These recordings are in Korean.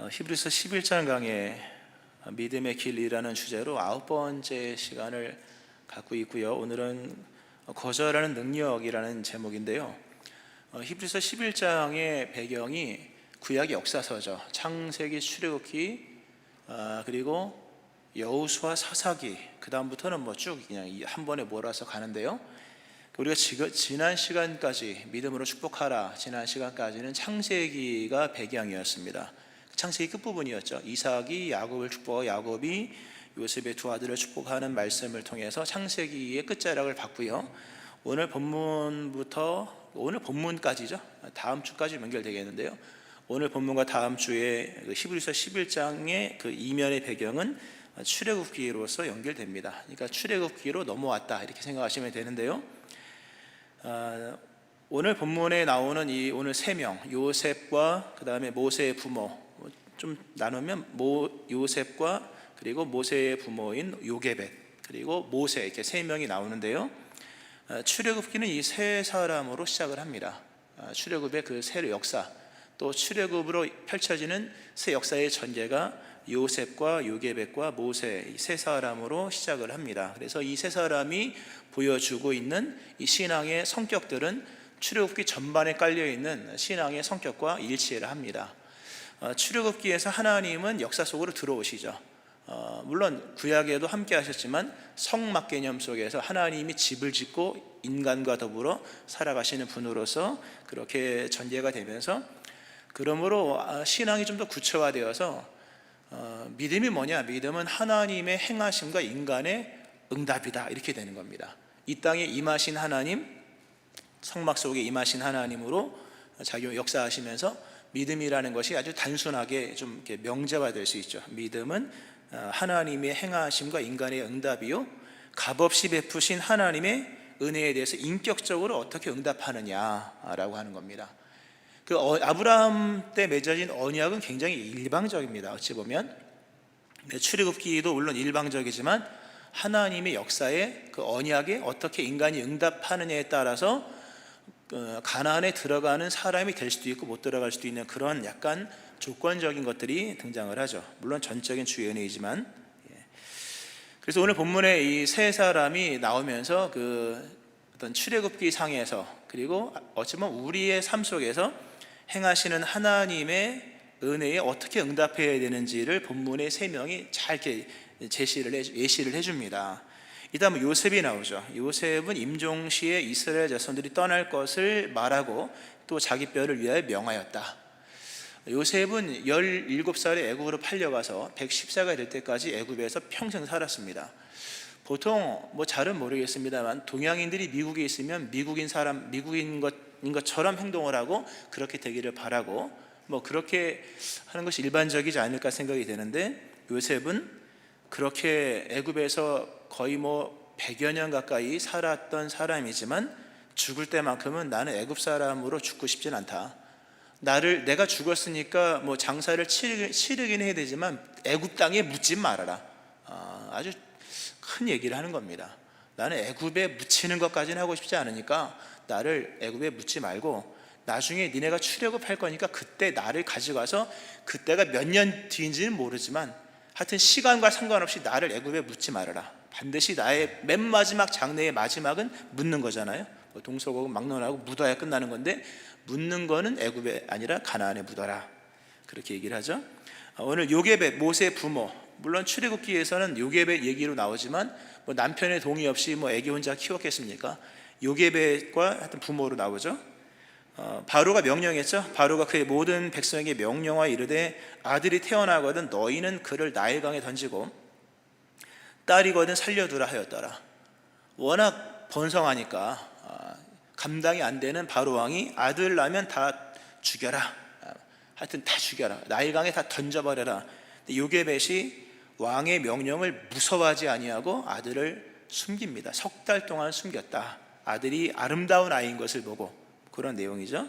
히브리서 11장 강의 믿음의 길이라는 주제로 9번째 시간을 갖고 있고요. 오늘은 거절하는 능력이라는 제목인데요. 히브리서 11장의 배경이 구약 역사서죠. 창세기, 출애굽기, 그리고 여호수아, 사사기, 그 다음부터는 쭉 그냥 한 번에 몰아서 가는데요. 우리가 지난 시간까지 믿음으로 축복하라, 지난 시간까지는 창세기가 배경이었습니다. 창세기 끝부분이었죠. 이삭이 야곱을 축복하고 야곱이 요셉의 두 아들을 축복하는 말씀을 통해서 창세기의 끝자락을 봤고요. 오늘 본문까지죠. 다음 주까지 연결되겠는데요. 오늘 본문과 다음 주에 히브리서 11장의 그 이면의 배경은 출애굽기로서 연결됩니다. 그러니까 출애굽기로 넘어왔다 이렇게 생각하시면 되는데요. 오늘 본문에 나오는 오늘 세 명, 요셉과 그 다음에 모세의 부모, 좀 나누면 요셉과 그리고 모세의 부모인 요게벳, 그리고 모세, 이렇게 세 명이 나오는데요. 출애굽기는 이 세 사람으로 시작을 합니다. 출애굽의 그 새 역사, 또 출애굽으로 펼쳐지는 새 역사의 전개가 요셉과 요게벳과 모세, 이 세 사람으로 시작을 합니다. 그래서 이 세 사람이 보여주고 있는 이 신앙의 성격들은 출애굽기 전반에 깔려 있는 신앙의 성격과 일치를 합니다. 출애굽기에서 하나님은 역사 속으로 들어오시죠. 물론 구약에도 함께 하셨지만 성막 개념 속에서 하나님이 집을 짓고 인간과 더불어 살아가시는 분으로서 그렇게 전개가 되면서, 그러므로 신앙이 좀 더 구체화되어서 믿음이 뭐냐? 믿음은 하나님의 행하심과 인간의 응답이다, 이렇게 되는 겁니다. 이 땅에 임하신 하나님, 성막 속에 임하신 하나님으로 자기 역사하시면서 믿음이라는 것이 아주 단순하게 좀 이렇게 명제화될 수 있죠. 믿음은 하나님의 행하심과 인간의 응답이요, 값없이 베푸신 하나님의 은혜에 대해서 인격적으로 어떻게 응답하느냐라고 하는 겁니다. 그 아브라함 때 맺어진 언약은 굉장히 일방적입니다. 어찌 보면 출애굽기도 물론 일방적이지만 하나님의 역사에 그 언약에 어떻게 인간이 응답하느냐에 따라서 가나안에 들어가는 사람이 될 수도 있고 못 들어갈 수도 있는 그런 약간 조건적인 것들이 등장을 하죠. 물론 전적인 주의 은혜이지만. 그래서 오늘 본문에 이 세 사람이 나오면서 그 어떤 출애굽기 상에서, 그리고 어찌보면 우리의 삶 속에서 행하시는 하나님의 은혜에 어떻게 응답해야 되는지를 본문의 세 명이 잘 이렇게 예시를 해줍니다. 이다음에 요셉이 나오죠. 요셉은 임종시에 이스라엘 자손들이 떠날 것을 말하고 또 자기 뼈를 위하여 명하였다. 요셉은 17살에 애굽으로 팔려가서 110세가 될 때까지 애굽에서 평생 살았습니다. 보통 잘은 모르겠습니다만 동양인들이 미국에 있으면 미국인 것처럼 행동을 하고 그렇게 되기를 바라고 그렇게 하는 것이 일반적이지 않을까 생각이 되는데, 요셉은 그렇게 애굽에서 거의 100여 년 가까이 살았던 사람이지만 죽을 때만큼은 나는 애굽 사람으로 죽고 싶진 않다. 내가 죽었으니까 장사를 치르긴 해야 되지만 애굽 땅에 묻지 말아라. 아주 큰 얘기를 하는 겁니다. 나는 애굽에 묻히는 것까지는 하고 싶지 않으니까 나를 애굽에 묻지 말고 나중에 니네가 출애굽할 거니까 그때 나를 가져가서, 그때가 몇 년 뒤인지는 모르지만 하여튼 시간과 상관없이 나를 애굽에 묻지 말아라. 반드시 나의 맨 마지막 장래의 마지막은 묻는 거잖아요. 동서고금 막론하고 묻어야 끝나는 건데, 묻는 거는 애굽에 아니라 가나안에 묻어라, 그렇게 얘기를 하죠. 오늘 요게벳, 모세의 부모, 물론 출애굽기에서는 요게벳 얘기로 나오지만 남편의 동의 없이 애기 혼자 키웠겠습니까? 요게벳과 하여튼 부모로 나오죠. 바로가 명령했죠. 바로가 그의 모든 백성에게 명령하여 이르되 아들이 태어나거든 너희는 그를 나일강에 던지고 딸이거든 살려두라 하였더라. 워낙 번성하니까 감당이 안 되는 바로 왕이 아들 낳으면 다 죽여라, 하여튼 다 죽여라, 나일강에 다 던져버려라. 요게벳이 왕의 명령을 무서워하지 아니하고 아들을 숨깁니다. 3달 동안 숨겼다. 아들이 아름다운 아이인 것을 보고, 그런 내용이죠.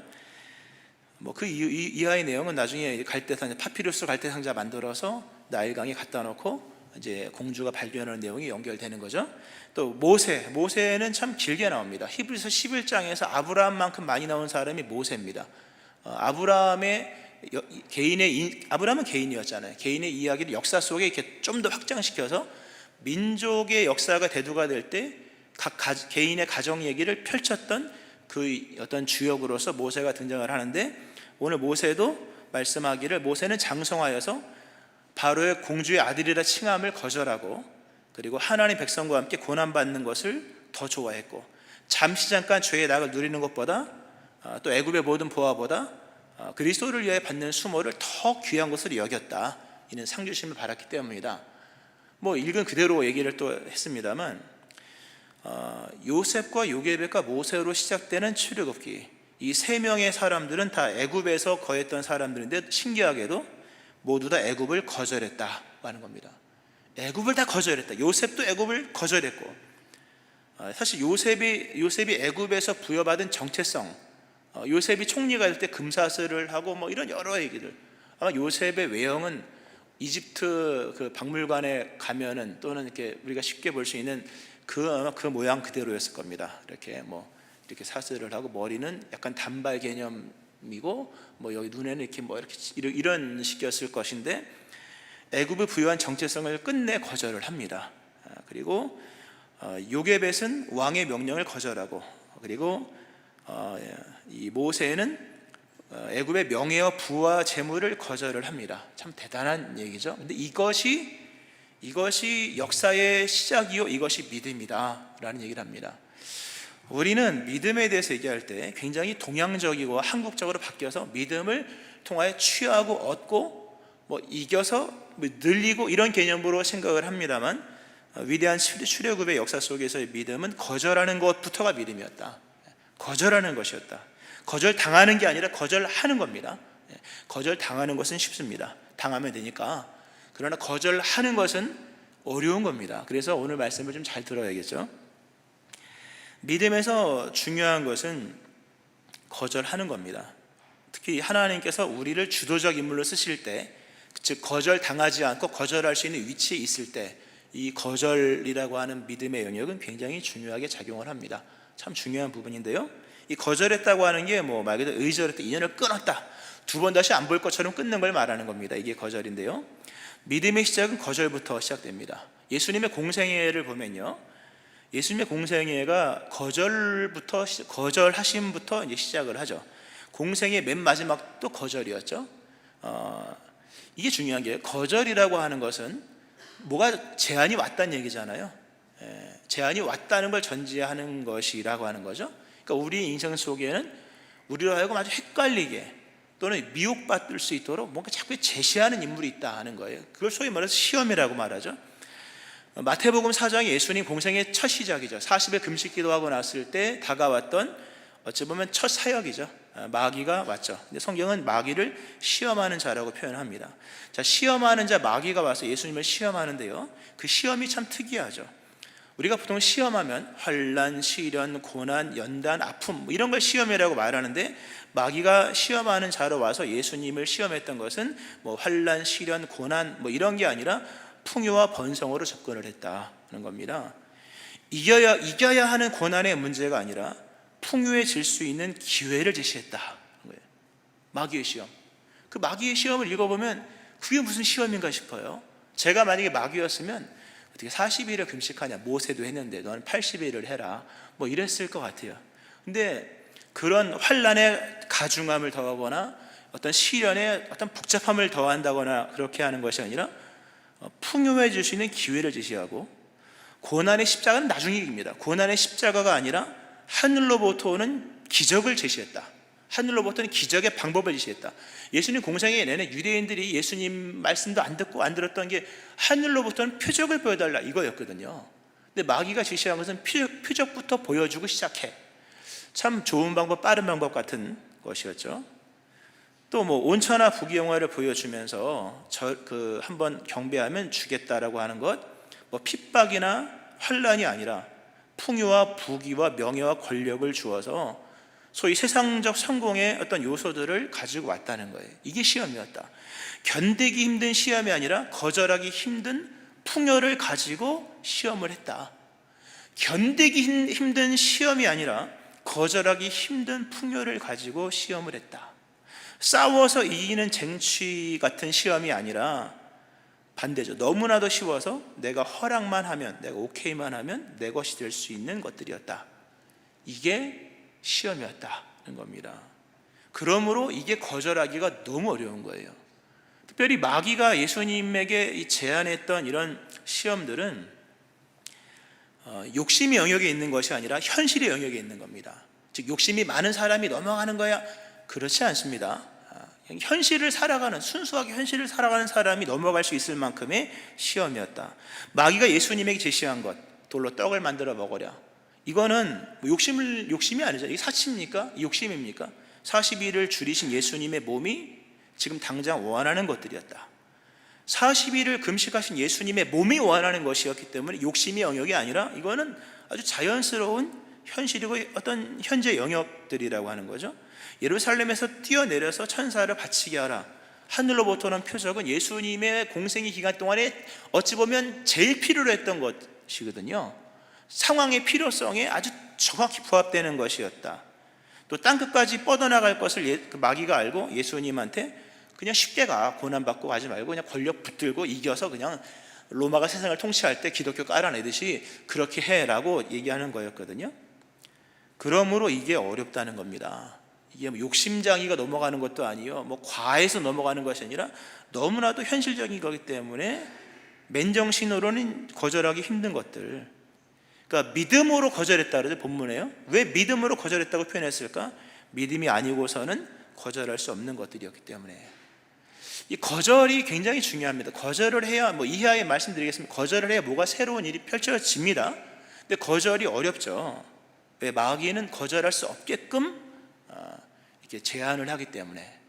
그 이하의 내용은 나중에 파피루스 갈대상자 만들어서 나일강에 갖다 놓고 이제 공주가 발견하는 내용이 연결되는 거죠. 또 모세는 참 길게 나옵니다. 히브리서 11장에서 아브라함만큼 많이 나온 사람이 모세입니다. 아브라함의 아브라함은 개인이었잖아요. 개인의 이야기를 역사 속에 이렇게 좀 더 확장시켜서 민족의 역사가 대두가 될 때 각 개인의 가정 얘기를 펼쳤던 그 어떤 주역으로서 모세가 등장을 하는데, 오늘 모세도 말씀하기를 모세는 장성하여서 바로의 공주의 아들이라 칭함을 거절하고, 그리고 하나님 백성과 함께 고난받는 것을 더 좋아했고, 잠시 잠깐 죄의 낙을 누리는 것보다 또 애굽의 모든 보화보다 그리스도를 위해 받는 수모를 더 귀한 것으로 여겼다. 이는 상주심을 받았기 때문이다. 뭐 읽은 그대로 얘기를 또 했습니다만, 요셉과 요게벳과 모세로 시작되는 출애굽기, 이 세 명의 사람들은 다 애굽에서 거했던 사람들인데 신기하게도 모두 다 애굽을 거절했다 하는 겁니다. 애굽을 다 거절했다. 요셉도 애굽을 거절했고, 사실 요셉이 애굽에서 부여받은 정체성, 요셉이 총리가 될 때 금사슬을 하고 뭐 이런 여러 얘기들, 아마 요셉의 외형은 이집트 그 박물관에 가면은, 또는 이렇게 우리가 쉽게 볼 수 있는 그 모양 그대로였을 겁니다. 이렇게 사슬을 하고 머리는 약간 단발 개념이고, 뭐 여기 눈에는 이렇게 뭐 이렇게 이런 식이었을 것인데, 애굽의 부여한 정체성을 끝내 거절을 합니다. 그리고 요게벳은 왕의 명령을 거절하고, 그리고 이 모세는 애굽의 명예와 부와 재물을 거절을 합니다. 참 대단한 얘기죠. 근데 이것이 역사의 시작이요, 이것이 믿음이다 라는 얘기를 합니다. 우리는 믿음에 대해서 얘기할 때 굉장히 동양적이고 한국적으로 바뀌어서 믿음을 통하여 취하고 얻고 뭐 이겨서 뭐 늘리고 이런 개념으로 생각을 합니다만, 위대한 출애굽의 역사 속에서의 믿음은 거절하는 것부터가 믿음이었다. 거절하는 것이었다. 거절당하는 게 아니라 거절하는 겁니다. 거절당하는 것은 쉽습니다. 당하면 되니까. 그러나 거절하는 것은 어려운 겁니다. 그래서 오늘 말씀을 좀 잘 들어야겠죠. 믿음에서 중요한 것은 거절하는 겁니다. 특히 하나님께서 우리를 주도적 인물로 쓰실 때, 즉 거절당하지 않고 거절할 수 있는 위치에 있을 때, 이 거절이라고 하는 믿음의 영역은 굉장히 중요하게 작용을 합니다. 참 중요한 부분인데요, 이 거절했다고 하는 게 뭐 말 그대로 의절했다, 인연을 끊었다, 두 번 다시 안 볼 것처럼 끊는 걸 말하는 겁니다. 이게 거절인데요, 믿음의 시작은 거절부터 시작됩니다. 예수님의 공생애를 보면요, 예수님의 공생애가 거절하심부터 이제 시작을 하죠. 공생의 맨 마지막도 거절이었죠. 이게 중요한 게, 거절이라고 하는 것은 뭐가 제한이 왔다는 얘기잖아요. 제한이 왔다는 걸 전제하는 것이라고 하는 거죠. 그러니까 우리 인생 속에는 우리로 하여금 아주 헷갈리게 또는 미혹받을 수 있도록 뭔가 자꾸 제시하는 인물이 있다 하는 거예요. 그걸 소위 말해서 시험이라고 말하죠. 마태복음 4장이 예수님 공생의 첫 시작이죠. 40일 금식 기도하고 났을 때 다가왔던, 어찌 보면 첫 사역이죠. 마귀가 왔죠. 근데 성경은 마귀를 시험하는 자라고 표현합니다. 자, 시험하는 자 마귀가 와서 예수님을 시험하는데요, 그 시험이 참 특이하죠. 우리가 보통 시험하면 환난, 시련, 고난, 연단, 아픔 이런 걸 시험이라고 말하는데, 마귀가 시험하는 자로 와서 예수님을 시험했던 것은 뭐 환난, 시련, 고난 뭐 이런 게 아니라 풍요와 번성으로 접근을 했다는 겁니다. 이겨야 하는 고난의 문제가 아니라 풍요해질 수 있는 기회를 제시했다. 마귀의 시험. 그 마귀의 시험을 읽어보면 그게 무슨 시험인가 싶어요. 제가 만약에 마귀였으면 어떻게 40일을 금식하냐, 모세도 했는데 너는 80일을 해라, 뭐 이랬을 것 같아요. 근데 그런 환난의 가중함을 더하거나 어떤 시련에 어떤 복잡함을 더한다거나 그렇게 하는 것이 아니라 풍요해질 수 있는 기회를 제시하고, 고난의 십자가는 나중입니다. 고난의 십자가가 아니라 하늘로부터 오는 기적을 제시했다. 하늘로부터는 기적의 방법을 제시했다. 예수님 공생애 내내 유대인들이 예수님 말씀도 안 듣고 안 들었던 게 하늘로부터는 표적을 보여달라 이거였거든요. 근데 마귀가 제시한 것은 표적부터 보여주고 시작해. 참 좋은 방법, 빠른 방법 같은 것이었죠. 또 뭐 온천하 부귀영화를 보여주면서 한번 경배하면 주겠다라고 하는 것, 뭐 핍박이나 환난이 아니라 풍요와 부귀와 명예와 권력을 주어서 소위 세상적 성공의 어떤 요소들을 가지고 왔다는 거예요. 이게 시험이었다. 견디기 힘든 시험이 아니라 거절하기 힘든 풍요를 가지고 시험을 했다. 견디기 힘든 시험이 아니라 거절하기 힘든 풍요를 가지고 시험을 했다. 싸워서 이기는 쟁취 같은 시험이 아니라 반대죠. 너무나도 쉬워서 내가 허락만 하면, 내가 오케이만 하면 내 것이 될 수 있는 것들이었다. 이게 시험이었다는 겁니다. 그러므로 이게 거절하기가 너무 어려운 거예요. 특별히 마귀가 예수님에게 제안했던 이런 시험들은 욕심의 영역에 있는 것이 아니라 현실의 영역에 있는 겁니다. 즉 욕심이 많은 사람이 넘어가는 거야? 그렇지 않습니다. 현실을 살아가는, 순수하게 현실을 살아가는 사람이 넘어갈 수 있을 만큼의 시험이었다. 마귀가 예수님에게 제시한 것, 돌로 떡을 만들어 먹으랴. 이거는 욕심이 아니죠. 이게 사치입니까? 욕심입니까? 40일을 줄이신 예수님의 몸이 지금 당장 원하는 것들이었다. 40일을 금식하신 예수님의 몸이 원하는 것이었기 때문에 욕심의 영역이 아니라 이거는 아주 자연스러운 현실이고 어떤 현재 영역들이라고 하는 거죠. 예루살렘에서 뛰어내려서 천사를 바치게 하라. 하늘로부터는 표적은 예수님의 공생의 기간 동안에 어찌 보면 제일 필요로 했던 것이거든요. 상황의 필요성에 아주 정확히 부합되는 것이었다. 또 땅끝까지 뻗어나갈 것을 마귀가 알고 예수님한테 그냥 쉽게 가, 고난받고 가지 말고 그냥 권력 붙들고 이겨서 그냥 로마가 세상을 통치할 때 기독교 깔아내듯이 그렇게 해라고 얘기하는 거였거든요. 그러므로 이게 어렵다는 겁니다. 이게 뭐 욕심장이가 넘어가는 것도 아니요, 뭐 과해서 넘어가는 것이 아니라 너무나도 현실적인 거기 때문에 맨정신으로는 거절하기 힘든 것들. 그러니까 믿음으로 거절했다 그러죠, 본문에요. 왜 믿음으로 거절했다고 표현했을까? 믿음이 아니고서는 거절할 수 없는 것들이었기 때문에. 이 거절이 굉장히 중요합니다. 거절을 해야, 이하에 말씀드리겠습니다. 거절을 해야 뭐가 새로운 일이 펼쳐집니다. 근데 거절이 어렵죠. 왜? 마귀는 거절할 수 없게끔 이렇게 제한을 하기 때문에.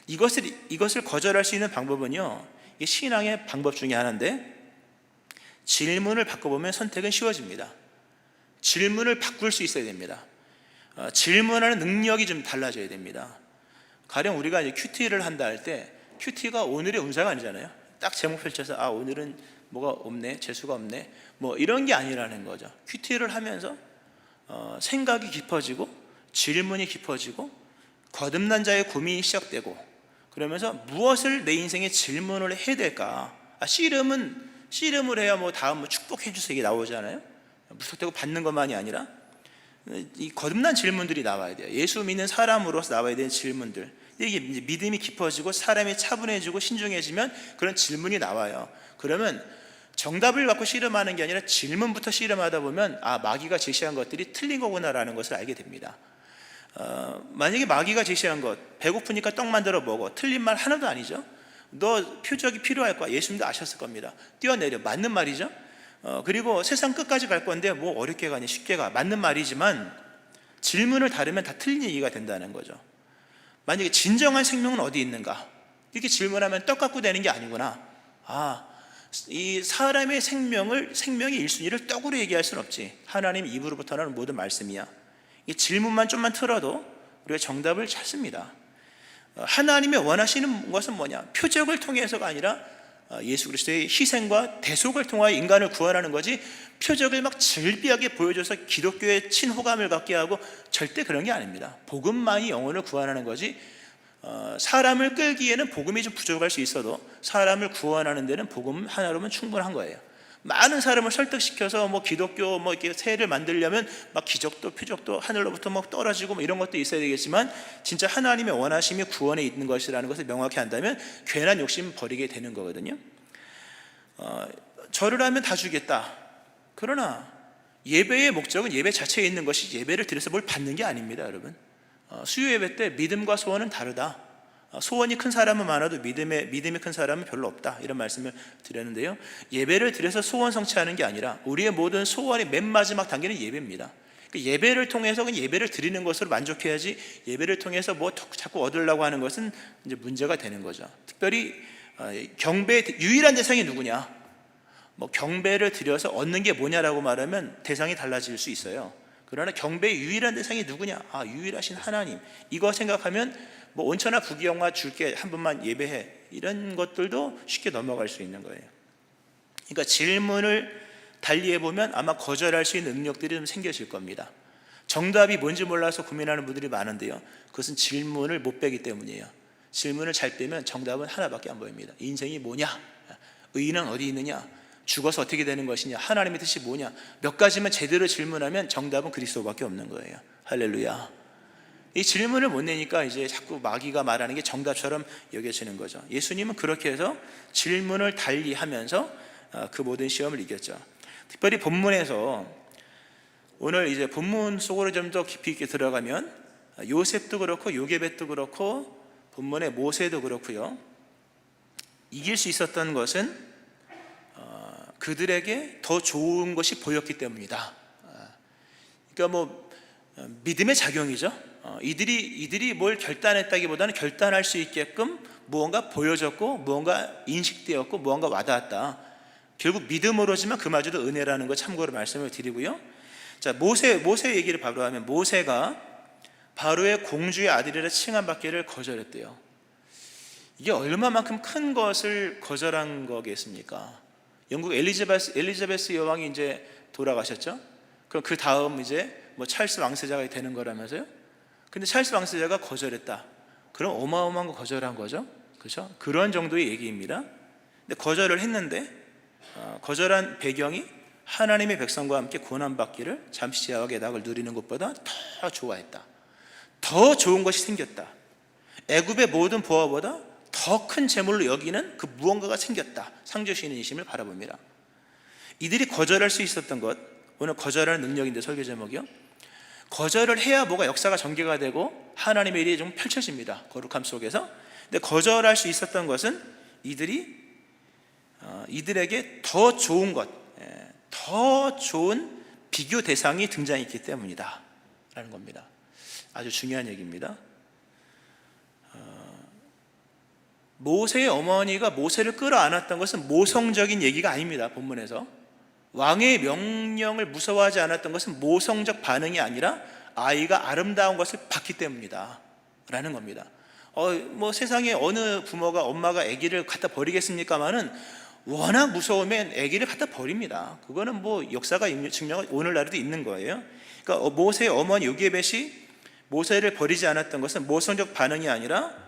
이것을 거절할 수 있는 방법은요, 이게 신앙의 방법 중에 하나인데, 질문을 바꿔보면 선택은 쉬워집니다. 질문을 바꿀 수 있어야 됩니다. 질문하는 능력이 좀 달라져야 됩니다. 가령 우리가 이제 큐티를 한다 할 때, 큐티가 오늘의 운사가 아니잖아요. 딱 제목 펼쳐서 오늘은 뭐가 없네, 재수가 없네, 이런 게 아니라는 거죠. 큐티를 하면서 생각이 깊어지고 질문이 깊어지고 거듭난 자의 고민이 시작되고, 그러면서 무엇을 내 인생에 질문을 해야 될까? 씨름을 해야 다음 축복해 주세요 이게 나오잖아요. 무턱대고 받는 것만이 아니라 이 거듭난 질문들이 나와야 돼요. 예수 믿는 사람으로서 나와야 되는 질문들. 이게 믿음이 깊어지고 사람이 차분해지고 신중해지면 그런 질문이 나와요. 그러면 정답을 갖고 씨름하는 게 아니라 질문부터 씨름하다 보면 마귀가 제시한 것들이 틀린 거구나라는 것을 알게 됩니다. 만약에 마귀가 제시한 것, 배고프니까 떡 만들어 먹어, 틀린 말 하나도 아니죠. 너 표적이 필요할 거야. 예수님도 아셨을 겁니다. 뛰어내려, 맞는 말이죠. 그리고 세상 끝까지 갈 건데 어렵게 가니 쉽게 가, 맞는 말이지만 질문을 다르면 다 틀린 얘기가 된다는 거죠. 만약에 진정한 생명은 어디 있는가? 이렇게 질문하면 떡 갖고 되는 게 아니구나. 이 사람의 생명의 1순위를 떡으로 얘기할 수는 없지. 하나님 입으로부터 나는 모든 말씀이야. 이 질문만 좀만 틀어도 우리가 정답을 찾습니다. 하나님의 원하시는 것은 뭐냐? 표적을 통해서가 아니라 예수 그리스도의 희생과 대속을 통하여 인간을 구원하는 거지, 표적을 막 즐비하게 보여줘서 기독교의 친호감을 갖게 하고, 절대 그런 게 아닙니다. 복음만이 영혼을 구원하는 거지, 사람을 끌기에는 복음이 좀 부족할 수 있어도 사람을 구원하는 데는 복음 하나로면 충분한 거예요. 많은 사람을 설득시켜서 기독교 이렇게 세를 만들려면 기적도 표적도 하늘로부터 떨어지고 이런 것도 있어야 되겠지만, 진짜 하나님의 원하심이 구원에 있는 것이라는 것을 명확히 한다면 괜한 욕심 버리게 되는 거거든요. 절을 하면 다 주겠다. 그러나 예배의 목적은 예배 자체에 있는 것이 예배를 드려서 뭘 받는 게 아닙니다, 여러분. 수요 예배 때 믿음과 소원은 다르다. 소원이 큰 사람은 많아도 믿음이 큰 사람은 별로 없다, 이런 말씀을 드렸는데요. 예배를 드려서 소원 성취하는 게 아니라 우리의 모든 소원의 맨 마지막 단계는 예배입니다. 예배를 통해서 그냥 예배를 드리는 것으로 만족해야지, 예배를 통해서 자꾸 얻으려고 하는 것은 이제 문제가 되는 거죠. 특별히 경배의 유일한 대상이 누구냐? 경배를 드려서 얻는 게 뭐냐라고 말하면 대상이 달라질 수 있어요. 그러나 경배의 유일한 대상이 누구냐? 유일하신 하나님. 이거 생각하면 온천하 부귀영화 줄게, 한 번만 예배해, 이런 것들도 쉽게 넘어갈 수 있는 거예요. 그러니까 질문을 달리해보면 아마 거절할 수 있는 능력들이 좀 생겨질 겁니다. 정답이 뭔지 몰라서 고민하는 분들이 많은데요, 그것은 질문을 못 빼기 때문이에요. 질문을 잘 빼면 정답은 하나밖에 안 보입니다. 인생이 뭐냐? 의의는 어디 있느냐? 죽어서 어떻게 되는 것이냐? 하나님의 뜻이 뭐냐? 몇 가지만 제대로 질문하면 정답은 그리스도밖에 없는 거예요. 할렐루야. 이 질문을 못 내니까 이제 자꾸 마귀가 말하는 게 정답처럼 여겨지는 거죠. 예수님은 그렇게 해서 질문을 달리하면서 그 모든 시험을 이겼죠. 특별히 본문에서 오늘 이제 본문 속으로 좀 더 깊이 있게 들어가면 요셉도 그렇고 요게벳도 그렇고 본문의 모세도 그렇고요, 이길 수 있었던 것은 그들에게 더 좋은 것이 보였기 때문이다. 그러니까 뭐 믿음의 작용이죠. 이들이 뭘 결단했다기보다는 결단할 수 있게끔 무언가 보여졌고, 무언가 인식되었고, 무언가 와닿았다. 결국 믿음으로지만 그마저도 은혜라는 거 참고로 말씀을 드리고요. 자, 모세 얘기를 바로 하면, 모세가 바로의 공주의 아들이라 칭함받기를 거절했대요. 이게 얼마만큼 큰 것을 거절한 거겠습니까? 영국 엘리자베스 여왕이 이제 돌아가셨죠. 그럼 그 다음 이제 뭐 찰스 왕세자가 되는 거라면서요. 근데 찰스 왕세자가 거절했다. 그럼 어마어마한 거 거절한 거죠. 그렇죠? 그런 정도의 얘기입니다. 근데 거절을 했는데 거절한 배경이 하나님의 백성과 함께 고난받기를 잠시 제약의 낙을 누리는 것보다 더 좋아했다. 더 좋은 것이 생겼다. 애굽의 모든 보화보다 더 큰 재물로 여기는 그 무언가가 생겼다. 창조주인 이심을 바라봅니다. 이들이 거절할 수 있었던 것, 오늘 거절하는 능력인데 설교 제목이요, 거절을 해야 뭐가 역사가 전개가 되고 하나님의 일이 좀 펼쳐집니다. 거룩함 속에서. 근데 거절할 수 있었던 것은 이들에게 더 좋은 것, 더 좋은 비교 대상이 등장했기 때문이다 라는 겁니다. 아주 중요한 얘기입니다. 모세의 어머니가 모세를 끌어안았던 것은 모성적인 얘기가 아닙니다. 본문에서 왕의 명령을 무서워하지 않았던 것은 모성적 반응이 아니라 아이가 아름다운 것을 봤기 때문이다 라는 겁니다. 뭐 세상에 어느 부모가 엄마가 아기를 갖다 버리겠습니까마는 워낙 무서우면 아기를 갖다 버립니다. 그거는 뭐 역사가 증명한 오늘날에도 있는 거예요. 그러니까 모세의 어머니 요게벳이 모세를 버리지 않았던 것은 모성적 반응이 아니라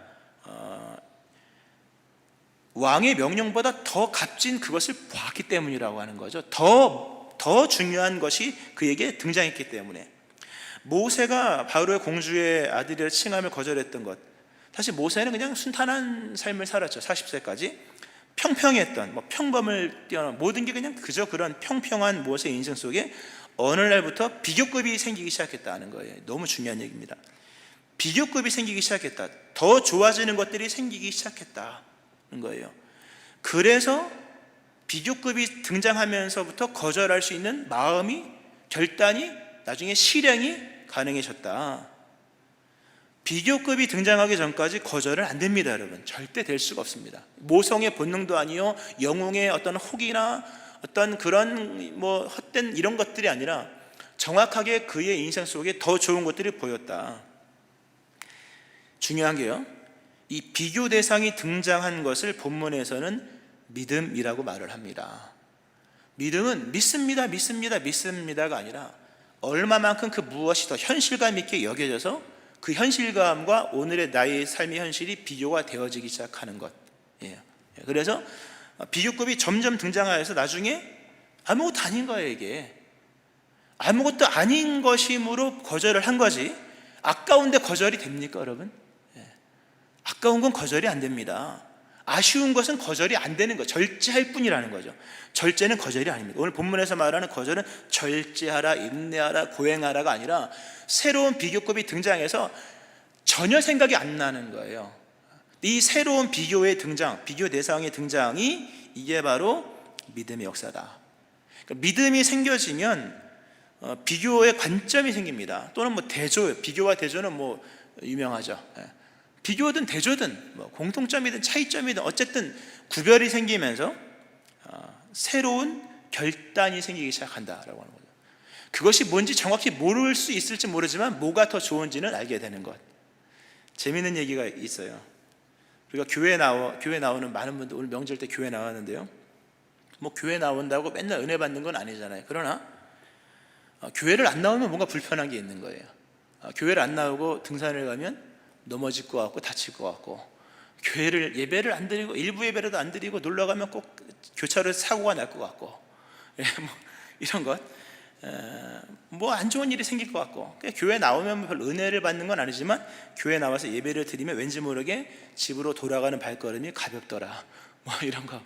왕의 명령보다 더 값진 그것을 보았기 때문이라고 하는 거죠. 더 중요한 것이 그에게 등장했기 때문에. 모세가 바로의 공주의 아들이라 칭함을 거절했던 것, 사실 모세는 그냥 순탄한 삶을 살았죠. 40세까지 평평했던, 평범을 뛰어넘은 모든 게 그냥 그저 그런 평평한 모세의 인생 속에 어느 날부터 비교급이 생기기 시작했다는 거예요. 너무 중요한 얘기입니다. 비교급이 생기기 시작했다. 더 좋아지는 것들이 생기기 시작했다는 거예요. 그래서 비교급이 등장하면서부터 거절할 수 있는 마음이, 결단이, 나중에 실행이 가능해졌다. 비교급이 등장하기 전까지 거절은 안 됩니다, 여러분. 절대 될 수가 없습니다. 모성의 본능도 아니요, 영웅의 어떤 혹이나 어떤 그런 헛된 이런 것들이 아니라 정확하게 그의 인생 속에 더 좋은 것들이 보였다. 중요한 게요, 이 비교 대상이 등장한 것을 본문에서는 믿음이라고 말을 합니다. 믿음은 믿습니다가 아니라 얼마만큼 그 무엇이 더 현실감 있게 여겨져서 그 현실감과 오늘의 나의 삶의 현실이 비교가 되어지기 시작하는 것이에요. 그래서 비교급이 점점 등장하여서 나중에 아무것도 아닌 거예요. 이게 아무것도 아닌 것이므로 거절을 한 거지, 아까운데 거절이 됩니까, 여러분? 아까운 건 거절이 안 됩니다. 아쉬운 것은 거절이 안 되는 거, 절제할 뿐이라는 거죠. 절제는 거절이 아닙니다. 오늘 본문에서 말하는 거절은 절제하라, 인내하라, 고행하라가 아니라 새로운 비교급이 등장해서 전혀 생각이 안 나는 거예요. 이 새로운 비교의 등장, 비교 대상의 등장이 이게 바로 믿음의 역사다. 그러니까 믿음이 생겨지면 비교의 관점이 생깁니다. 또는 비교와 대조는 유명하죠. 비교든 대조든 공통점이든 차이점이든 어쨌든 구별이 생기면서 새로운 결단이 생기기 시작한다라고 하는 거죠. 그것이 뭔지 정확히 모를 수 있을지 모르지만 뭐가 더 좋은지는 알게 되는 것. 재미있는 얘기가 있어요. 우리가 교회 나오는 많은 분들 오늘 명절 때 교회 나왔는데요, 교회 나온다고 맨날 은혜 받는 건 아니잖아요. 그러나 교회를 안 나오면 뭔가 불편한 게 있는 거예요. 교회를 안 나오고 등산을 가면 넘어질 것 같고 다칠 것 같고, 교회를 예배를 안 드리고 일부 예배라도 안 드리고 놀러 가면 꼭 교차로 사고가 날 것 같고, 뭐 이런 것, 뭐 안 좋은 일이 생길 것 같고, 교회 나오면 별 은혜를 받는 건 아니지만 교회 나와서 예배를 드리면 왠지 모르게 집으로 돌아가는 발걸음이 가볍더라, 뭐 이런 거.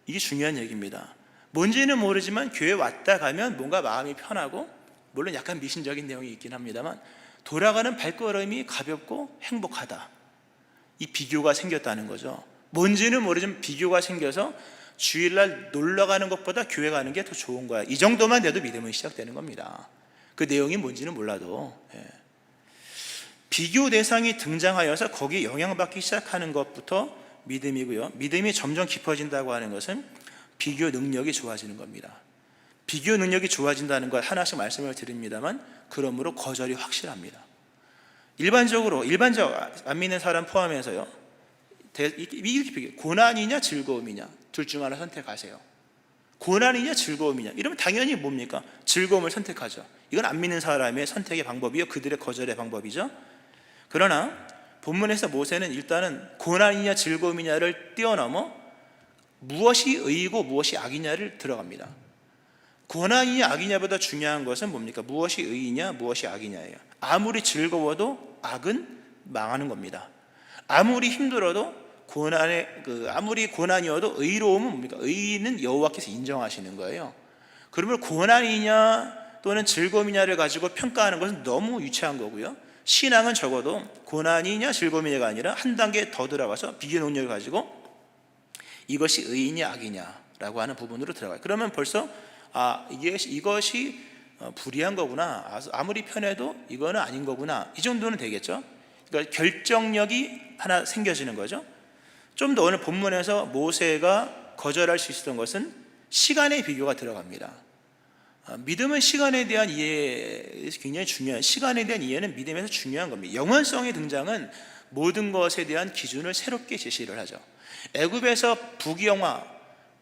이게 중요한 얘기입니다. 뭔지는 모르지만 교회 왔다 가면 뭔가 마음이 편하고, 물론 약간 미신적인 내용이 있긴 합니다만 돌아가는 발걸음이 가볍고 행복하다. 이 비교가 생겼다는 거죠. 뭔지는 모르지만 비교가 생겨서 주일날 놀러 가는 것보다 교회 가는 게 더 좋은 거야. 이 정도만 돼도 믿음은 시작되는 겁니다. 그 내용이 뭔지는 몰라도. 비교 대상이 등장하여서 거기에 영향받기 시작하는 것부터 믿음이고요. 믿음이 점점 깊어진다고 하는 것은 비교 능력이 좋아지는 겁니다. 비교 능력이 좋아진다는 것 하나씩 말씀을 드립니다만, 그러므로 거절이 확실합니다. 일반적 안 믿는 사람 포함해서요, 이렇게 비교, 고난이냐 즐거움이냐 둘 중 하나 선택하세요. 고난이냐 즐거움이냐 이러면 당연히 뭡니까? 즐거움을 선택하죠. 이건 안 믿는 사람의 선택의 방법이요, 그들의 거절의 방법이죠. 그러나 본문에서 모세는 일단은 고난이냐 즐거움이냐를 뛰어넘어 무엇이 의이고 무엇이 악이냐를 들어갑니다. 고난이냐 악이냐보다 중요한 것은 뭡니까? 무엇이 의이냐 무엇이 악이냐예요. 아무리 즐거워도 악은 망하는 겁니다. 아무리 힘들어도 아무리 고난이어도 의로움은 뭡니까? 의는 여호와께서 인정하시는 거예요. 그러면 고난이냐 또는 즐거움이냐를 가지고 평가하는 것은 너무 유치한 거고요. 신앙은 적어도 고난이냐 즐거움이냐가 아니라 한 단계 더 들어가서 비교 능력을 가지고 이것이 의이냐 악이냐라고 하는 부분으로 들어가요. 그러면 벌써 이것이 불의한 거구나, 아무리 편해도 이거는 아닌 거구나, 이 정도는 되겠죠. 그러니까 결정력이 하나 생겨지는 거죠. 좀 더 오늘 본문에서 모세가 거절할 수 있었던 것은 시간의 비교가 들어갑니다. 믿음은 시간에 대한 이해, 굉장히 중요한, 시간에 대한 이해는 믿음에서 중요한 겁니다. 영원성의 등장은 모든 것에 대한 기준을 새롭게 제시를 하죠. 애굽에서 부귀영화,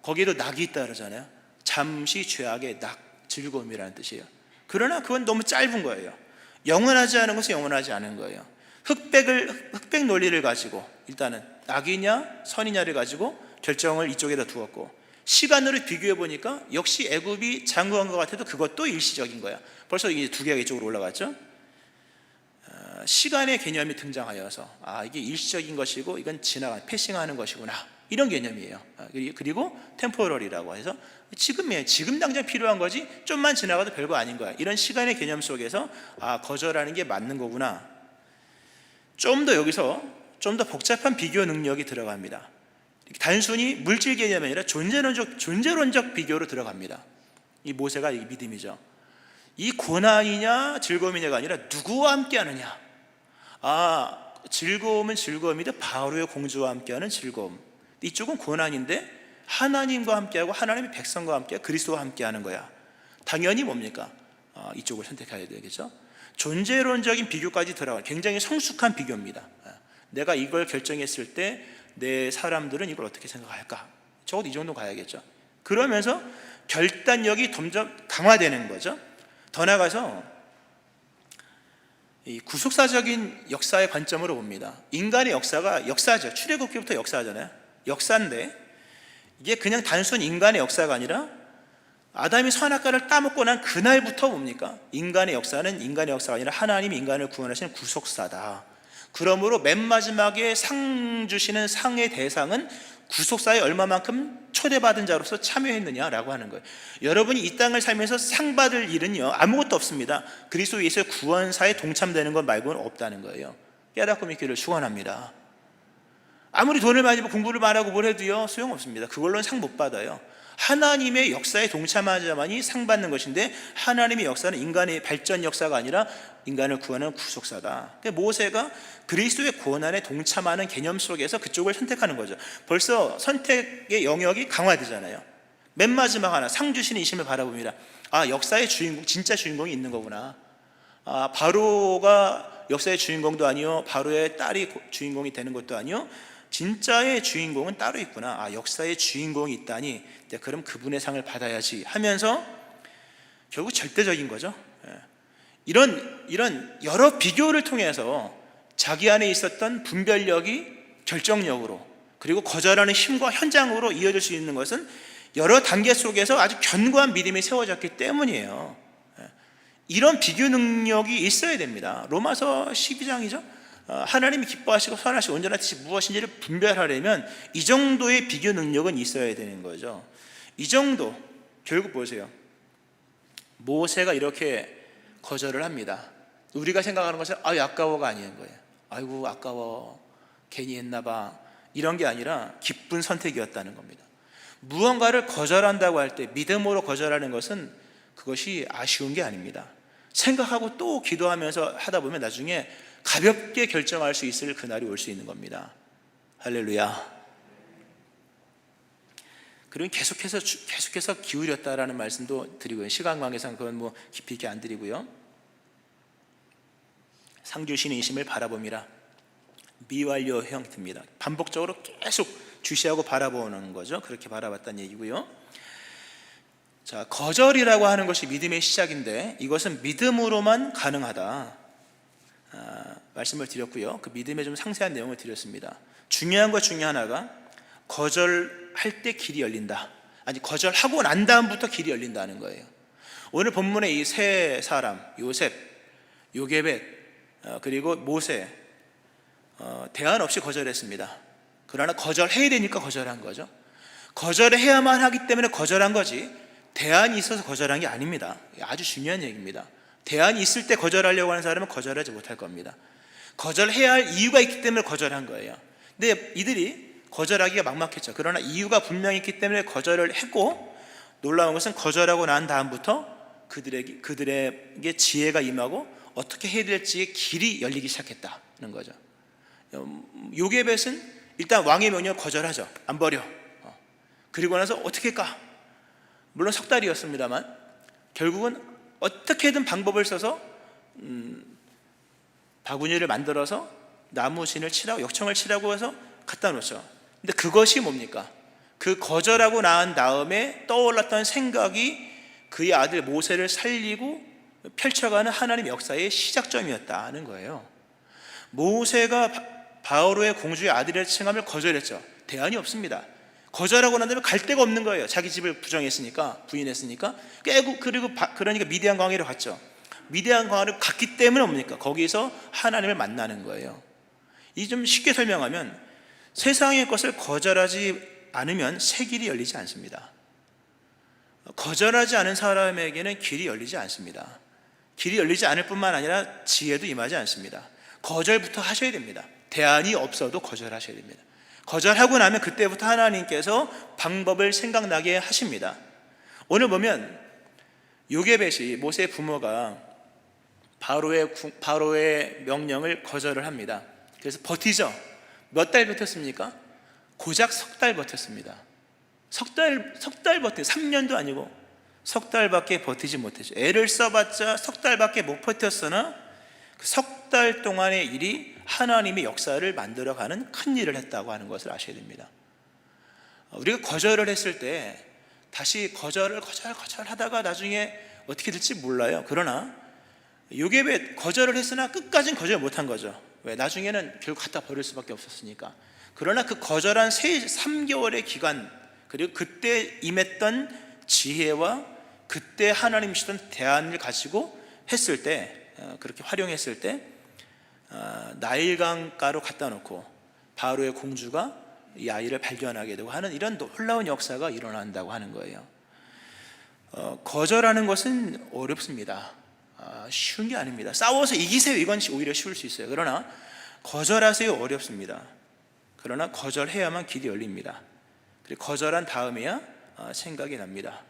거기에도 낙이 있다 그러잖아요. 잠시 죄악의 낙, 즐거움이라는 뜻이에요. 그러나 그건 너무 짧은 거예요. 영원하지 않은 것은 영원하지 않은 거예요. 흑백 논리를 가지고 일단은 악이냐 선이냐를 가지고 결정을 이쪽에다 두었고, 시간으로 비교해 보니까 역시 애굽이 장구한 것 같아도 그것도 일시적인 거야. 벌써 이게 두 개가 이쪽으로 올라갔죠. 시간의 개념이 등장하여서 이게 일시적인 것이고 이건 패싱하는 것이구나, 이런 개념이에요. 그리고 템포럴이라고 해서 지금 당장 필요한 거지 좀만 지나가도 별거 아닌 거야, 이런 시간의 개념 속에서 거절하는 게 맞는 거구나. 좀 더 여기서 좀 더 복잡한 비교 능력이 들어갑니다. 단순히 물질 개념이 아니라 존재론적 비교로 들어갑니다. 이 모세가 이 믿음이죠. 이 고난이냐 즐거움이냐가 아니라 누구와 함께 하느냐. 즐거움은 즐거움이다. 바로의 공주와 함께하는 즐거움. 이쪽은 고난인데 하나님과 함께하고 하나님의 백성과 함께 그리스도와 함께하는 거야. 당연히 뭡니까? 이쪽을 선택해야 되겠죠. 존재론적인 비교까지 들어가 굉장히 성숙한 비교입니다. 내가 이걸 결정했을 때 내 사람들은 이걸 어떻게 생각할까? 적어도 이 정도 가야겠죠. 그러면서 결단력이 점점 강화되는 거죠. 더 나아가서 이 구속사적인 역사의 관점으로 봅니다. 인간의 역사가 역사죠. 출애굽기부터 역사잖아요. 역사인데 이게 그냥 단순 인간의 역사가 아니라 아담이 선악과를 따먹고 난 그날부터 뭡니까? 인간의 역사는 인간의 역사가 아니라 하나님이 인간을 구원하시는 구속사다. 그러므로 맨 마지막에 상 주시는 상의 대상은 구속사에 얼마만큼 초대받은 자로서 참여했느냐라고 하는 거예요. 여러분이 이 땅을 살면서 상 받을 일은요 아무것도 없습니다. 그리스도 예수의 구원사에 동참되는 것 말고는 없다는 거예요. 깨닫고 믿기를 축원합니다. 아무리 돈을 많이 벌고 공부를 많이 하고 뭘 해도요 소용없습니다. 그걸로는 상 못 받아요. 하나님의 역사에 동참하자만이 상 받는 것인데, 하나님의 역사는 인간의 발전 역사가 아니라 인간을 구하는 구속사다. 그러니까 모세가 그리스도의 고난에 동참하는 개념 속에서 그쪽을 선택하는 거죠. 벌써 선택의 영역이 강화되잖아요. 맨 마지막 하나, 상 주시는 이심을 바라봅니다. 역사의 주인공, 진짜 주인공이 있는 거구나. 바로가 역사의 주인공도 아니요, 바로의 딸이 주인공이 되는 것도 아니요, 진짜의 주인공은 따로 있구나. 역사의 주인공이 있다니, 그럼 그분의 상을 받아야지 하면서 결국 절대적인 거죠. 이런 여러 비교를 통해서 자기 안에 있었던 분별력이 결정력으로, 그리고 거절하는 힘과 현장으로 이어질 수 있는 것은 여러 단계 속에서 아주 견고한 믿음이 세워졌기 때문이에요. 이런 비교 능력이 있어야 됩니다. 로마서 12장이죠. 하나님이 기뻐하시고 선하시고 온전한 뜻이 무엇인지를 분별하려면 이 정도의 비교 능력은 있어야 되는 거죠. 이 정도. 결국 보세요, 모세가 이렇게 거절을 합니다. 우리가 생각하는 것은 아까워가 아닌 거예요. 아이고 아까워, 괜히 했나 봐, 이런 게 아니라 기쁜 선택이었다는 겁니다. 무언가를 거절한다고 할 때 믿음으로 거절하는 것은 그것이 아쉬운 게 아닙니다. 생각하고 또 기도하면서 하다 보면 나중에 가볍게 결정할 수 있을 그날이 올 수 있는 겁니다. 할렐루야. 그리고 계속해서 기울였다라는 말씀도 드리고요. 시간 관계상 그건 뭐 깊이 있게 안 드리고요. 상 주신 이심을 바라봄이라. 미완료 형태입니다. 반복적으로 계속 주시하고 바라보는 거죠. 그렇게 바라봤다는 얘기고요. 자, 거절이라고 하는 것이 믿음의 시작인데 이것은 믿음으로만 가능하다, 말씀을 드렸고요. 그 믿음의 좀 상세한 내용을 드렸습니다. 중요한 것 중에 하나가 거절할 때 길이 열린다, 아니 거절하고 난 다음부터 길이 열린다는 거예요. 오늘 본문의 이 세 사람, 요셉, 요게벳, 그리고 모세, 대안 없이 거절했습니다. 그러나 거절해야 되니까 거절한 거죠. 거절해야만 하기 때문에 거절한 거지 대안이 있어서 거절한 게 아닙니다. 아주 중요한 얘기입니다. 대안이 있을 때 거절하려고 하는 사람은 거절하지 못할 겁니다. 거절해야 할 이유가 있기 때문에 거절한 거예요. 근데 이들이 거절하기가 막막했죠. 그러나 이유가 분명히 있기 때문에 거절을 했고, 놀라운 것은 거절하고 난 다음부터 그들에게 지혜가 임하고 어떻게 해야 될지의 길이 열리기 시작했다는 거죠. 요게벳은 일단 왕의 명령을 거절하죠. 안 버려. 그리고 나서 어떻게 할까? 물론 석 달이었습니다만 결국은 어떻게든 방법을 써서 바구니를 만들어서 나무신을 치라고, 역청을 치라고 해서 갖다 놓죠. 근데 그것이 뭡니까? 그 거절하고 난 다음에 떠올랐던 생각이 그의 아들 모세를 살리고 펼쳐가는 하나님의 역사의 시작점이었다는 거예요. 모세가 바오로의 공주의 아들이라 칭함을 거절했죠. 대안이 없습니다. 거절하고 난 다음에 갈 데가 없는 거예요. 자기 집을 부인했으니까 깨고, 그러니까 미디안 광야로 갔죠. 미디안 광야를 갔기 때문에 뭡니까? 거기서 하나님을 만나는 거예요. 이 좀 쉽게 설명하면 세상의 것을 거절하지 않으면 새 길이 열리지 않습니다. 거절하지 않은 사람에게는 길이 열리지 않습니다. 길이 열리지 않을 뿐만 아니라 지혜도 임하지 않습니다. 거절부터 하셔야 됩니다. 대안이 없어도 거절하셔야 됩니다. 거절하고 나면 그때부터 하나님께서 방법을 생각나게 하십니다. 오늘 보면 요게벳이, 모세의 부모가 바로의 명령을 거절을 합니다. 그래서 버티죠. 몇 달 버텼습니까? 고작 석 달 버텼습니다. 석 달 버텨. 3년도 아니고 석 달밖에 버티지 못했죠. 애를 써봤자 석 달밖에 못 버텼으나 그 석 달 동안의 일이 하나님의 역사를 만들어가는 큰 일을 했다고 하는 것을 아셔야 됩니다. 우리가 거절을 했을 때 다시 거절을 하다가 나중에 어떻게 될지 몰라요. 그러나 요게벳 거절을 했으나 끝까지는 거절 못한 거죠. 왜? 나중에는 결국 갖다 버릴 수밖에 없었으니까. 그러나 그 거절한 3개월의 기간, 그리고 그때 임했던 지혜와 그때 하나님이 주셨던 대안을 가지고 했을 때, 그렇게 활용했을 때 나일강가로 갖다 놓고 바로의 공주가 이 아이를 발견하게 되고 하는 이런 놀라운 역사가 일어난다고 하는 거예요. 거절하는 것은 어렵습니다. 쉬운 게 아닙니다. 싸워서 이기세요, 이건 오히려 쉬울 수 있어요. 그러나 거절하세요, 어렵습니다. 그러나 거절해야만 길이 열립니다. 그리고 거절한 다음에야 생각이 납니다.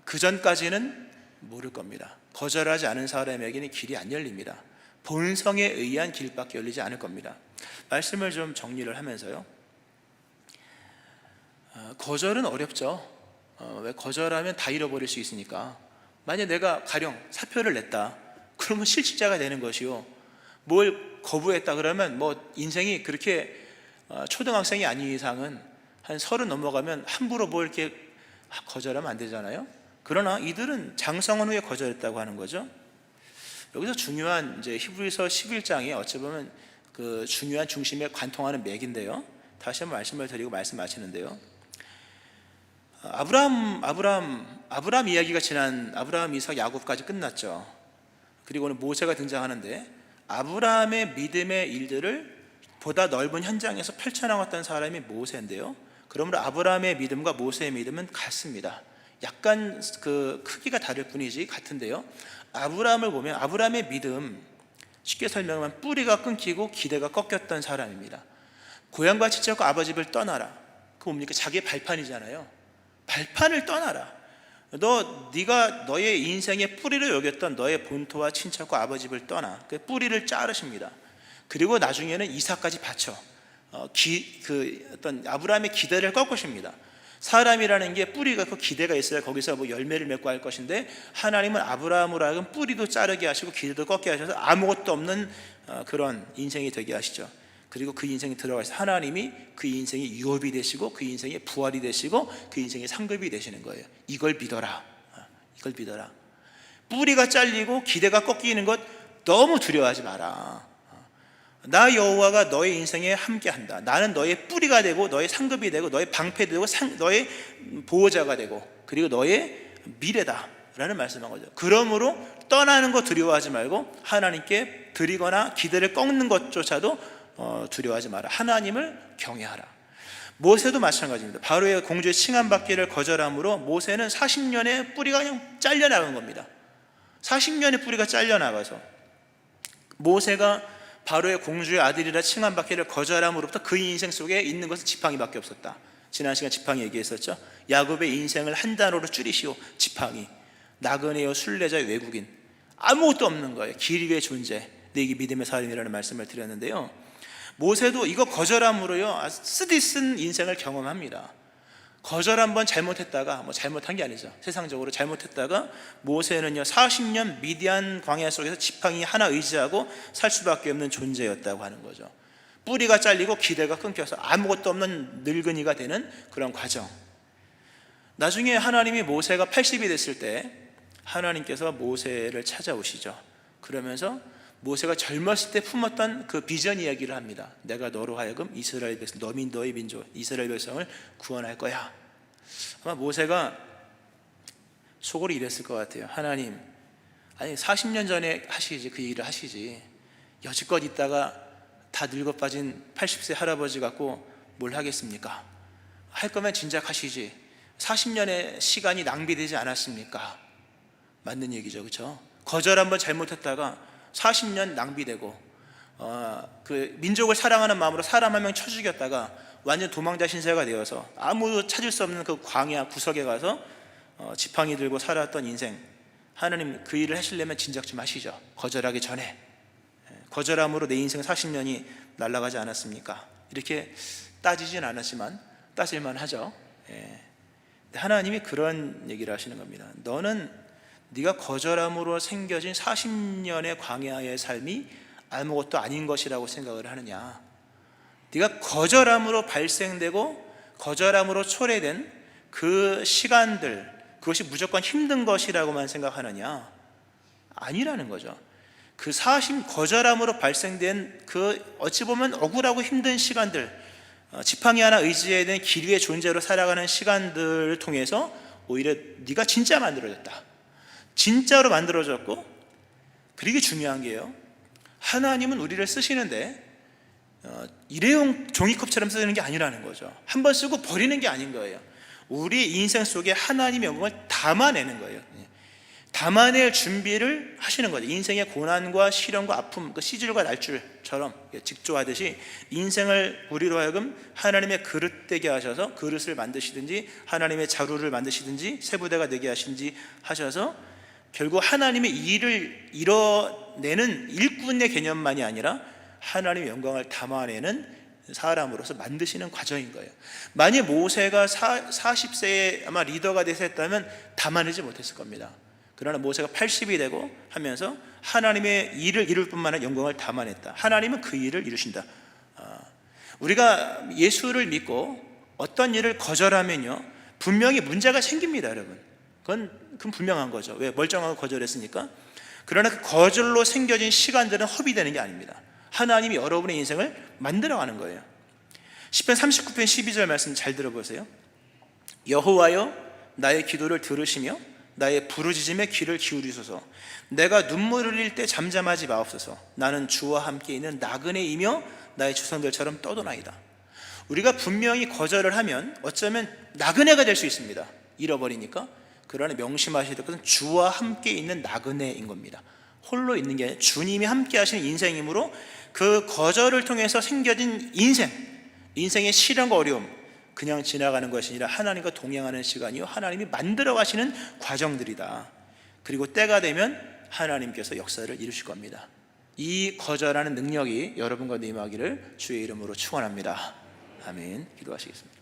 그 전까지는 모를 겁니다. 거절하지 않은 사람에게는 길이 안 열립니다. 본성에 의한 길밖에 열리지 않을 겁니다. 말씀을 좀 정리를 하면서요, 거절은 어렵죠. 왜? 거절하면 다 잃어버릴 수 있으니까. 만약 내가 가령 사표를 냈다, 그러면 실직자가 되는 것이요, 뭘 거부했다 그러면 뭐 인생이 그렇게 초등학생이 아닌 이상은 한 30 넘어가면 함부로 뭐 이렇게 거절하면 안 되잖아요. 그러나 이들은 장성한 후에 거절했다고 하는 거죠. 여기서 중요한 이제 히브리서 11장에 어찌 보면 그 중요한 중심에 관통하는 맥인데요. 다시 한번 말씀을 드리고 말씀 마치는데요. 아브라함 이야기가 지난 아브라함, 이삭, 야곱까지 끝났죠. 그리고 오늘 모세가 등장하는데 아브라함의 믿음의 일들을 보다 넓은 현장에서 펼쳐나갔던 사람이 모세인데요. 그러므로 아브라함의 믿음과 모세의 믿음은 같습니다. 약간 그 크기가 다를 뿐이지 같은데요. 아브라함을 보면 아브라함의 믿음, 쉽게 설명하면 뿌리가 끊기고 기대가 꺾였던 사람입니다. 고향과 친척과 아버지 집을 떠나라. 그거 뭡니까? 자기의 발판이잖아요. 발판을 떠나라. 네가 너의 인생의 뿌리를 여겼던 너의 본토와 친척과 아버지 집을 떠나. 그 뿌리를 자르십니다. 그리고 나중에는 이삭까지 바쳐 어떤 아브라함의 기대를 꺾으십니다. 사람이라는 게 뿌리가 그 기대가 있어야 거기서 뭐 열매를 맺고 할 것인데, 하나님은 아브라함으로 하여금 뿌리도 자르게 하시고 기대도 꺾게 하셔서 아무것도 없는 그런 인생이 되게 하시죠. 그리고 그 인생에 들어가서 하나님이 그 인생의 유업이 되시고 그 인생의 부활이 되시고 그 인생의 상급이 되시는 거예요. 이걸 믿어라. 이걸 믿어라. 뿌리가 잘리고 기대가 꺾이는 것 너무 두려워하지 마라. 나 여호와가 너의 인생에 함께한다. 나는 너의 뿌리가 되고 너의 상급이 되고 너의 방패가 되고 너의 보호자가 되고 그리고 너의 미래다 라는 말씀한 거죠. 그러므로 떠나는 거 두려워하지 말고 하나님께 드리거나 기대를 꺾는 것조차도 두려워하지 마라. 하나님을 경외하라. 모세도 마찬가지입니다. 바로의 공주의 칭함받기를 거절함으로 모세는 40년의 뿌리가 그냥 잘려나간 겁니다. 40년의 뿌리가 잘려나가서 모세가 바로의 공주의 아들이라 칭함받기를 거절함으로부터 그 인생 속에 있는 것은 지팡이밖에 없었다. 지난 시간 지팡이 얘기했었죠. 야곱의 인생을 한 단어로 줄이시오. 지팡이. 나그네요 순례자의 외국인. 아무것도 없는 거예요. 길 위의 존재. 내 믿음의 삶이라는 말씀을 드렸는데요. 모세도 이거 거절함으로요 쓰디쓴 인생을 경험합니다. 거절 한번 잘못했다가, 잘못한 게 아니죠, 세상적으로 잘못했다가 모세는요 40년 미디안 광야 속에서 지팡이 하나 의지하고 살 수밖에 없는 존재였다고 하는 거죠. 뿌리가 잘리고 기대가 끊겨서 아무것도 없는 늙은이가 되는 그런 과정. 나중에 하나님이 모세가 80이 됐을 때 하나님께서 모세를 찾아오시죠. 그러면서 모세가 젊었을 때 품었던 그 비전 이야기를 합니다. 내가 너로 하여금 이스라엘 백성, 너의 민족 이스라엘 백성을 구원할 거야. 아마 모세가 속으로 이랬을 것 같아요. 하나님, 아니 40년 전에 하시지, 그 일을 하시지. 여지껏 있다가 다 늙어 빠진 80세 할아버지 갖고 뭘 하겠습니까? 할 거면 진작 하시지. 40년의 시간이 낭비되지 않았습니까? 맞는 얘기죠, 그렇죠? 거절 한번 잘못했다가 40년 낭비되고 그 민족을 사랑하는 마음으로 사람 한 명 쳐 죽였다가 완전 도망자 신세가 되어서 아무도 찾을 수 없는 그 광야 구석에 가서 지팡이 들고 살았던 인생. 하나님 그 일을 하시려면 진작 좀 하시죠. 거절하기 전에. 거절함으로 내 인생 40년이 날아가지 않았습니까? 이렇게 따지진 않았지만 따질만 하죠. 하나님이 그런 얘기를 하시는 겁니다. 너는 네가 거절함으로 생겨진 40년의 광야의 삶이 아무것도 아닌 것이라고 생각을 하느냐? 네가 거절함으로 발생되고 거절함으로 초래된 그 시간들, 그것이 무조건 힘든 것이라고만 생각하느냐? 아니라는 거죠. 그 거절함으로 발생된 그 어찌 보면 억울하고 힘든 시간들, 지팡이 하나 의지해야 되는 길 위의 존재로 살아가는 시간들을 통해서 오히려 네가 진짜 만들어졌다. 진짜로 만들어졌고, 그리고 중요한 게요, 하나님은 우리를 쓰시는데 일회용 종이컵처럼 쓰는 게 아니라는 거죠. 한번 쓰고 버리는 게 아닌 거예요. 우리 인생 속에 하나님의 영광을 담아내는 거예요. 담아낼 준비를 하시는 거죠. 인생의 고난과 시련과 아픔, 그 시줄과 날줄처럼 직조하듯이 인생을 우리로 하여금 하나님의 그릇 되게 하셔서 그릇을 만드시든지 하나님의 자루를 만드시든지 세부대가 되게 하신지 하셔서 결국 하나님의 일을 이뤄내는 일꾼의 개념만이 아니라 하나님의 영광을 담아내는 사람으로서 만드시는 과정인 거예요. 만약 모세가 40세에 아마 리더가 돼서 했다면 담아내지 못했을 겁니다. 그러나 모세가 80이 되고 하면서 하나님의 일을 이룰 뿐만 아니라 영광을 담아냈다. 하나님은 그 일을 이루신다. 우리가 예수를 믿고 어떤 일을 거절하면요 분명히 문제가 생깁니다, 여러분. 그건 분명한 거죠. 왜? 멀쩡하고 거절했으니까. 그러나 그 거절로 생겨진 시간들은 허비되는 게 아닙니다. 하나님이 여러분의 인생을 만들어가는 거예요. 시편 39편 12절 말씀 잘 들어보세요. 여호와여 나의 기도를 들으시며 나의 부르짖음에 귀를 기울이소서. 내가 눈물을 흘릴 때 잠잠하지 마옵소서. 나는 주와 함께 있는 나그네이며 나의 조상들처럼 떠도나이다. 우리가 분명히 거절을 하면 어쩌면 나그네가 될 수 있습니다. 잃어버리니까. 그러나 명심하셔야 될 것은 주와 함께 있는 나그네인 겁니다. 홀로 있는 게 아니라 주님이 함께 하시는 인생이므로 그 거절을 통해서 생겨진 인생의 시련과 어려움, 그냥 지나가는 것이 아니라 하나님과 동행하는 시간이요 하나님이 만들어 가시는 과정들이다. 그리고 때가 되면 하나님께서 역사를 이루실 겁니다. 이 거절하는 능력이 여러분과 임하기를 주의 이름으로 축원합니다. 아멘. 기도하시겠습니다.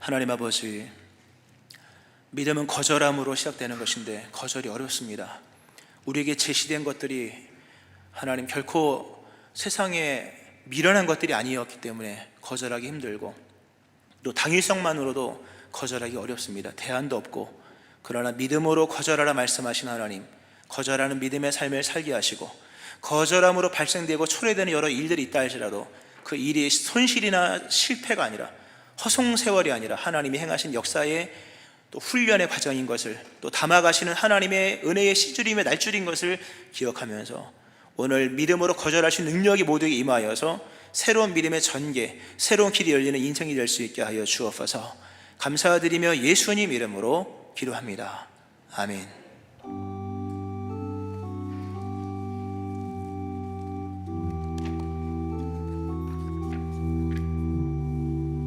하나님 아버지, 믿음은 거절함으로 시작되는 것인데 거절이 어렵습니다. 우리에게 제시된 것들이 하나님 결코 세상에 미련한 것들이 아니었기 때문에 거절하기 힘들고, 또 당일성만으로도 거절하기 어렵습니다. 대안도 없고. 그러나 믿음으로 거절하라 말씀하신 하나님, 거절하는 믿음의 삶을 살게 하시고, 거절함으로 발생되고 초래되는 여러 일들이 있다 할지라도 그 일이 손실이나 실패가 아니라 허송세월이 아니라 하나님이 행하신 역사의 또 훈련의 과정인 것을, 또 담아가시는 하나님의 은혜의 시줄임의 날줄인 것을 기억하면서 오늘 믿음으로 거절할 수 있는 능력이 모두에게 임하여서 새로운 믿음의 전개, 새로운 길이 열리는 인생이 될 수 있게 하여 주옵소서. 감사드리며 예수님 이름으로 기도합니다. 아멘.